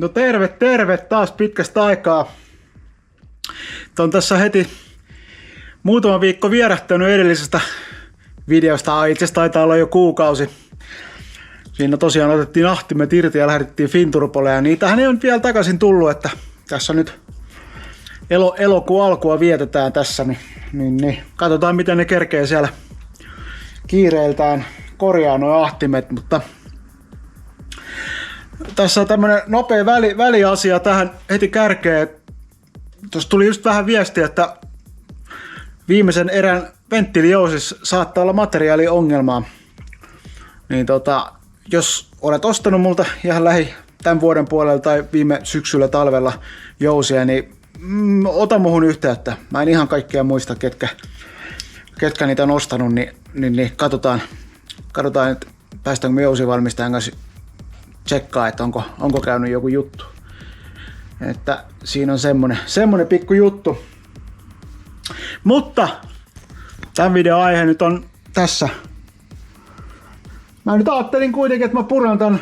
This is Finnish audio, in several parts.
No terve taas pitkästä aikaa. On tässä heti muutama viikko vierähtänyt edellisestä videosta. Itse asiassa taitaa olla jo kuukausi. Siinä tosiaan otettiin ahtimet irti ja lähdettiin Finturpolle. Ja niitähän ei ole vielä takaisin tullut, että tässä nyt elokuun alkua vietetään tässä. Niin. Katsotaan miten ne kerkee siellä kiireiltään korjaa nuo ahtimet, mutta tässä on tämmönen nopea väliasia tähän heti kärkeen. Tuossa tuli just vähän viestiä, että viimeisen erän venttiilijousissa saattaa olla materiaaliongelmaa. Niin jos olet ostanut multa ihan tämän vuoden puolella tai viime syksyllä talvella jousia, niin ota muhun yhteyttä. Mä en ihan kaikkia muista, ketkä niitä on ostanut, niin katsotaan, että päästäänkö me jousivalmistajan kanssa tsekkaa, että onko käynyt joku juttu. Että siinä on semmonen pikku juttu. Mutta tämän videon aihe nyt on tässä. Mä nyt ajattelin kuitenkin, että mä puran tän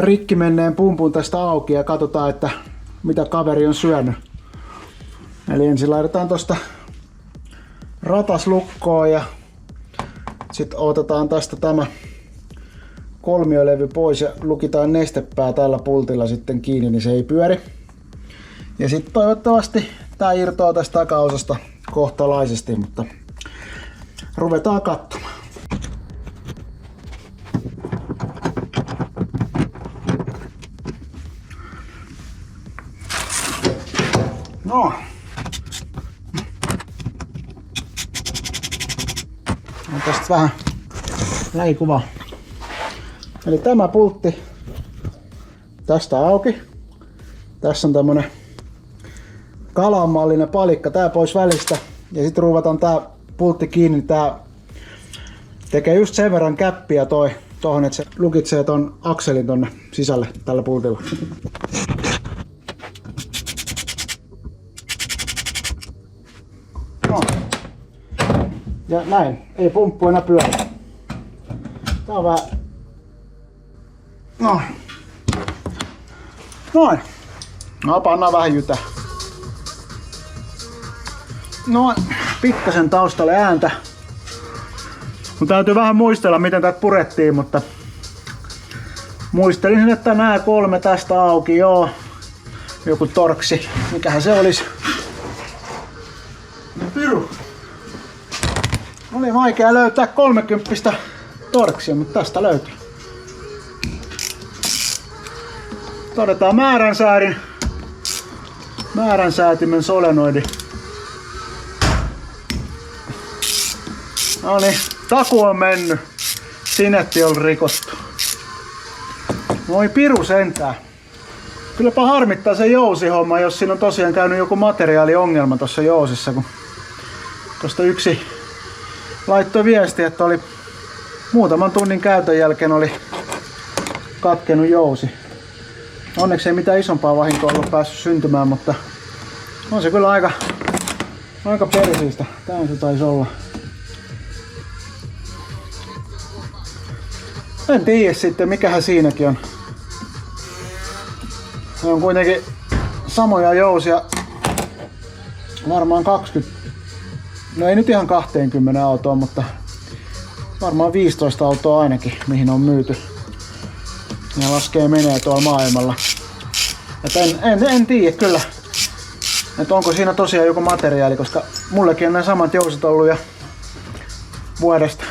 rikki menneen pumpun tästä auki ja katsotaan, että mitä kaveri on syönyt. Eli ensin laitetaan tosta ratas lukkoon ja sitten otetaan tästä tämä kolmiolevy pois ja lukitaan nestepää tällä pultilla sitten kiinni, niin se ei pyöri. Ja sitten toivottavasti tää irtoaa tästä takaosasta kohtalaisesti, mutta ruvetaan katsomaan. No. On tästä vähän lähikuva. Eli tämä pultti tästä auki. Tässä on tämmönen kalanmallinen palikka, tää pois välistä. Ja sitten ruuvataan tää pultti kiinni. Tää tekee just sen verran käppiä tohon, että se lukitsee ton akselin tonne sisälle tällä pultilla. No. Ja näin, ei pumppu enää pyöri. Tää on vähän... Noin. No, pannaan vähän jytä. Noin. Pikkasen taustalle ääntä. Mun täytyy vähän muistella miten tätä purettiin, mutta muistelin, että nää 3 tästä auki, joo. Joku torksi. Mikähän se olisi? No piru. Oli vaikea löytää 30 torksia, mutta tästä löytyy. Todetaan määränsäätimen solenoidi. No niin, taku on mennyt. Sinetti on rikottu. Voi piru sentään. Kylläpä harmittaa se jousihomma, jos siinä on tosiaan käynyt joku materiaaliongelma tuossa jousissa. Kun tuosta yksi laittoi viesti, että oli muutaman tunnin käytön jälkeen oli katkenut jousi. Onneksi ei mitään isompaa vahinkoa ollut päässyt syntymään, mutta on se kyllä aika persiistä. Tää se taisi olla. En tiedä sitten mikähän siinäkin on. Ne on kuitenkin samoja jousia. Varmaan 20. No ei nyt ihan 20 autoa, mutta varmaan 15 autoa ainakin, mihin on myyty. Ja laskee menee tuolla maailmalla. Että en tiedä kyllä, että onko siinä tosiaan joku materiaali, koska mullekin on nämä samat jousit ollut jo vuodesta.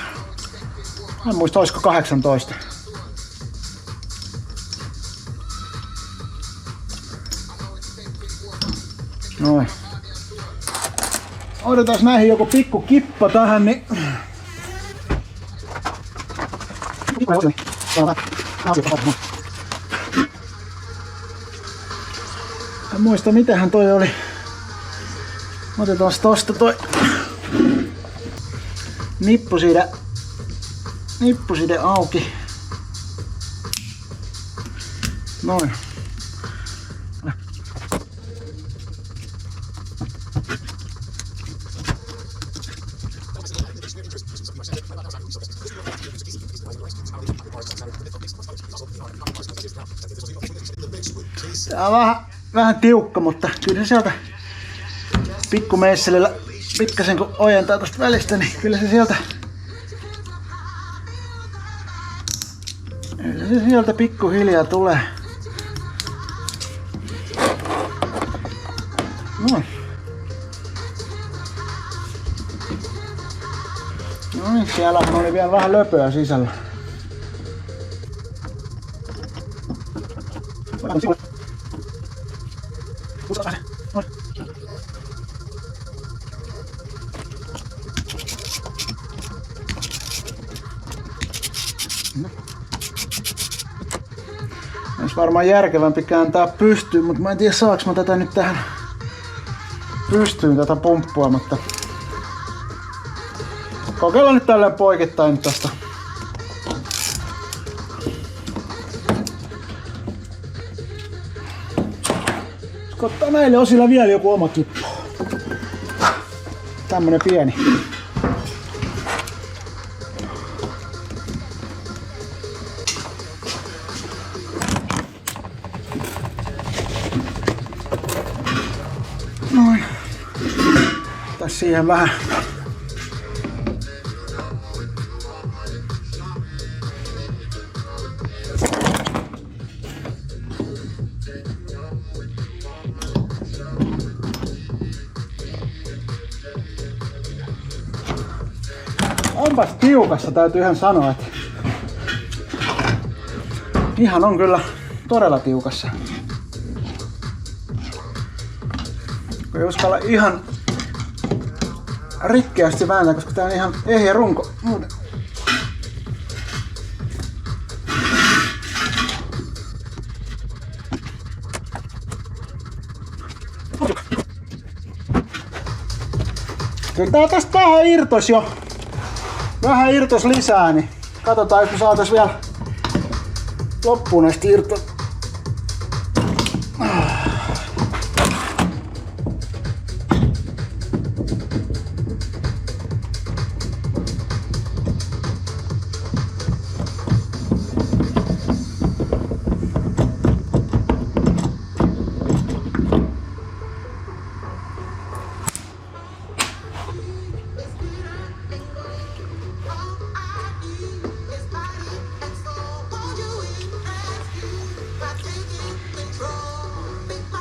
En muista, olisiko 18. Noin. Otetaan näihin joku pikku kippa tähän, niin... En muista mitähän toi oli. Otetaan tosta toi nippuside auki. Noin. Tää on vähän tiukka, mutta kyllä se sieltä pikkumeisselillä pikkasen kun ojentaa tosta välistä, niin kyllä se sieltä pikkuhiljaa tulee. Noin. Noin, siellähän oli vielä vähän löpöä sisällä. Olisi varmaan järkevämpi kääntää pystyyn, mutta mä en tiedä saaks mä tätä nyt tähän pystyyn tätä pumppua, mutta kokeillaan nyt tälleen poikittain tästä. Ottaa näille osilla vielä joku oma kippu. Tämmönen pieni. Noin. Tässä siihen vähän. Onpas tiukassa, täytyy ihan sanoa, että ihan on kyllä todella tiukassa. Ei uskalla ihan rikkeästi vääntää, koska tää on ihan ehjä runko muuten. Kyllä tää tästä vähän irtos jo. Vähän irtos lisää, niin katsotaan, jos me saatais vielä loppuun näistä irtoa.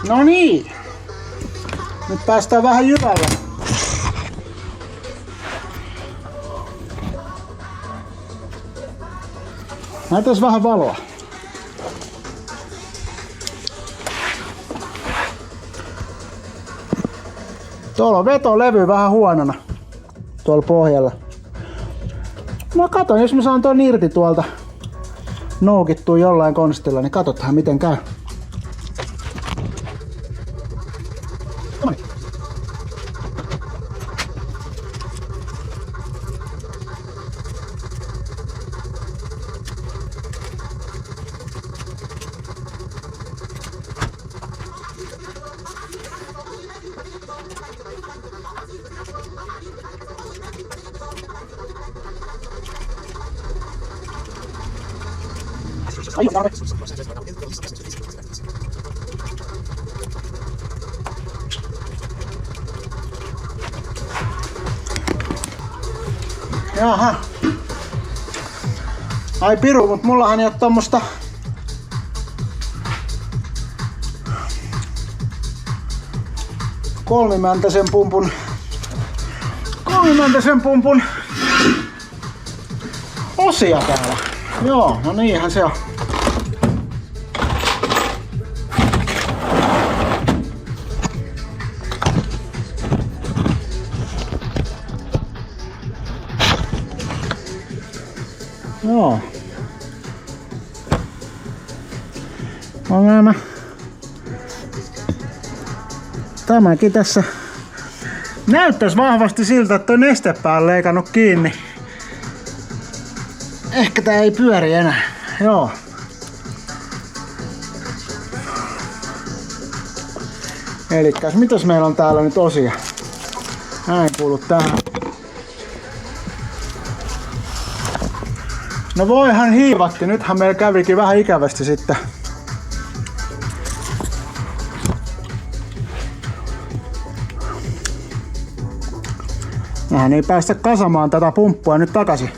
No niin, nyt päästään vähän jyvällä. Näytäis vähän valoa. Tuolla on vetolevy vähän huonona tuolla pohjalla. No katon, jos mä saan ton irti tuolta noukittua jollain konstilla, niin katsotaan miten käy. Jaha. Ai piru, mut mullahan ei oo tommosta kolmimäntäsen pumpun osia täällä. Joo, no niinhän se on. Joo. On nämä. Tämäkin tässä näyttäisi vahvasti siltä, että toi nestepää on leikannut kiinni. Ehkä tää ei pyöri enää. Joo. Elikkäs mitäs meillä on täällä nyt osia? Näin kuuluu tähän. No voihan hiivatti, nythän meillä kävikin vähän ikävästi sitten. Mehän ei päästä kasamaan tätä pumppua nyt takaisin.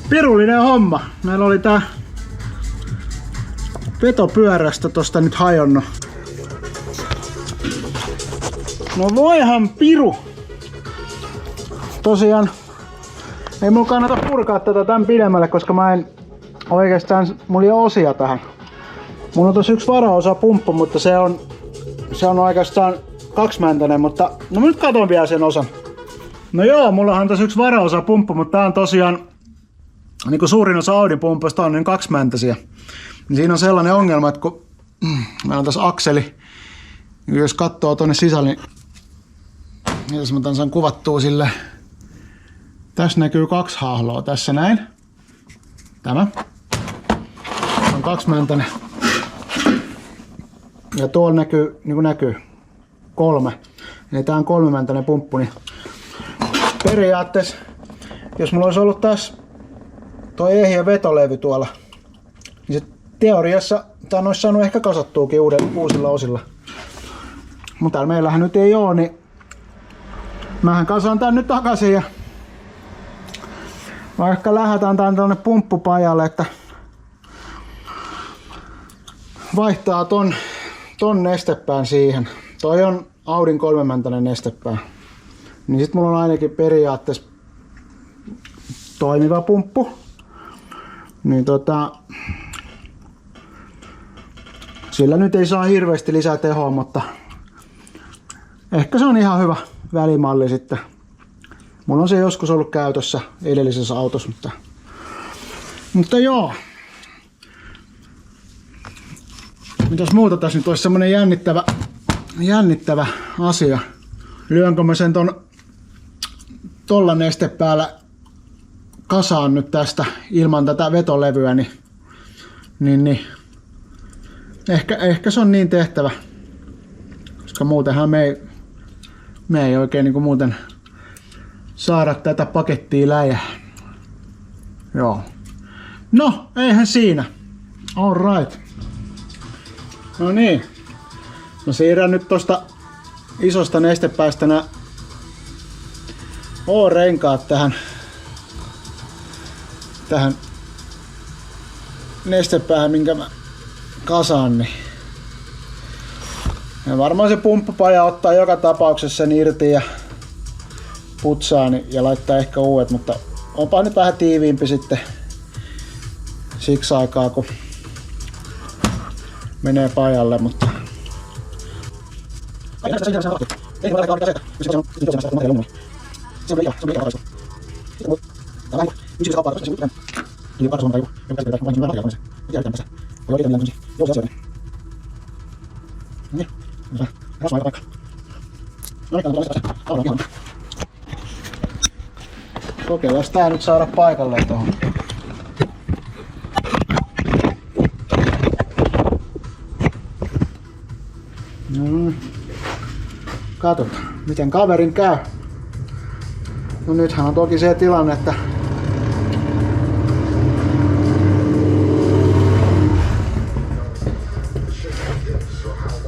Pirullinen homma. Meillä oli tää vetopyörästä tosta nyt hajonnut. No voihan piru. Tosiaan ei mun kannata purkaa tätä tän pidemmälle, koska mä en oikeastaan, mulla ei ole osia tähän. Mulla on tossa yksi varaosa pumppu, mutta se on oikeastaan kaksimääntäinen, mutta no mä nyt katon vielä sen osan. No joo, mullahan on tässä yksi varaosa pumppu, mutta tää on tosiaan niin suurin osa Audin pumpuista on niin kaksimääntäisiä. Niin siinä on sellainen ongelma, että kun meillä on tässä akseli, niin jos katsoo tonne sisälle, niin jos mä tän saan kuvattua sille. Tässä näkyy kaksi hahloa, tässä näin. Tämä on kaksimääntäinen. Ja tuolla näkyy, niin kuin näkyy, 3. Eli tää on kolmimäntäinen pumppu. Niin periaatteessa, jos mulla olisi ollut tässä toi ehjä vetolevy tuolla, niin se teoriassa tän olisi saanut ehkä kasattuukin uusilla osilla. Mutta täällä meillähän nyt ei oo, niin mähän kasaan tän nyt takaisin ja vaikka lähdetään tän tonne pumppupajalle, että vaihtaa ton nestepään siihen. Toi on Audin kolmimäntäinen nestepää. Niin sit mulla on ainakin periaatteessa toimiva pumppu. Niin sillä nyt ei saa hirveästi lisää tehoa, mutta ehkä se on ihan hyvä välimalli sitten. Mulla on se joskus ollut käytössä edellisessä autossa, mutta joo. Mitäs muuta tässä nyt olisi semmonen jännittävä asia. Lyönkö mä sen tolla nestepäällä kasaan nyt tästä ilman tätä vetolevyä, niin ehkä se on niin tehtävä. Koska muutenhan me ei oikein niinku muuten saada tätä pakettia läjää. Joo. No, eihän siinä. Alright. No niin. Mä siirrän nyt tosta isosta nestepäästä nää O-renkaat tähän nestepäähän, minkä mä kasaan. Niin. Ja varmaan se pumppupaja ottaa joka tapauksessa sen irti ja putsaa ja laittaa ehkä uudet, mutta onpa nyt vähän tiiviimpi sitten siksi aikaa, kun menee pajalle, mutta kokeillaan tää nyt saada paikalleen tohon. Katsotaan, miten kaverin käy. No nythän on toki se tilanne, että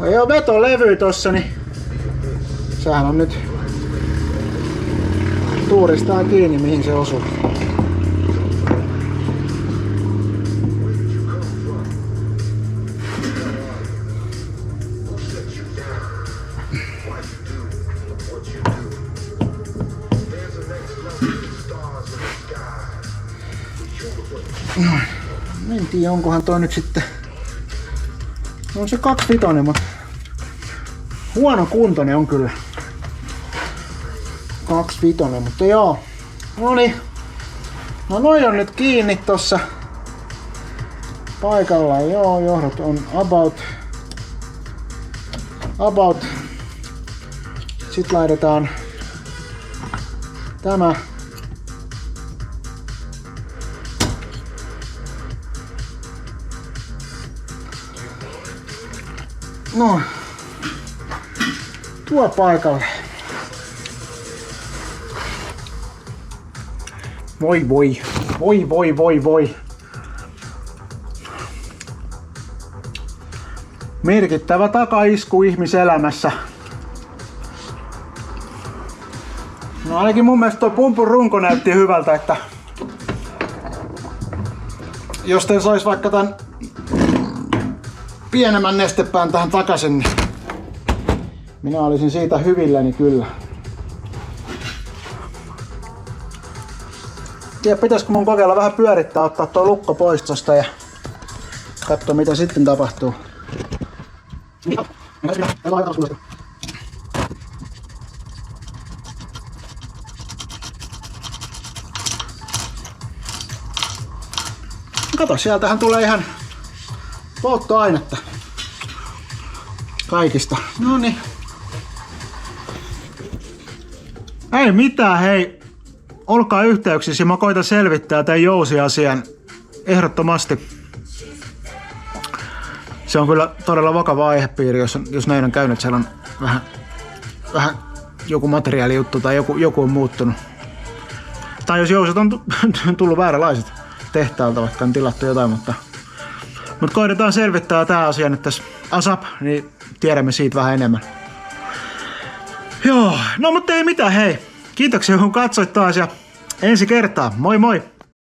ei oo vetolevy tossa, niin sehän on nyt tuuristaa kiinni mihin se osuu. En tiedä onkohan toi nyt sitten. On se 25, mutta huono kuntoinen on kyllä. 25, mutta joo. Noniin. No noi on nyt kiinni tossa paikallaan. Joo, johdot on about. Sitten laitetaan tämä. No, tuo paikalle. Voi voi. Voi voi voi voi. Merkittävä takaisku ihmiselämässä. No ainakin mun mielestä toi pumpun runko näytti hyvältä, että jos te sais vaikka tän pienemmän nestepään tähän takaisin, niin minä olisin siitä hyvilläni kyllä. Ja pitäisikö mun kokeilla vähän pyörittää, ottaa tuo lukko pois tosta ja katsoa mitä sitten tapahtuu. Kato, sieltähän tulee ihan polttoainetta kaikista. No niin. Ei mitään, hei. Olkaa yhteyksissä, mä koitan selvittää tämän jousiasian ehdottomasti. Se on kyllä todella vakava aihepiiri, jos näin on käynyt, siellä on vähän joku materiaalijuttu tai joku on muuttunut. Tai jos jouset on tullut vääränlaiset tehtaalta, vaikka on tilattu jotain, mutta koitetaan selvittää tämä asia nyt tässä ASAP, niin tiedämme siitä vähän enemmän. Joo, no mutta ei mitään, hei. Kiitoksia kun katsoit taas ja ensi kertaa. Moi moi!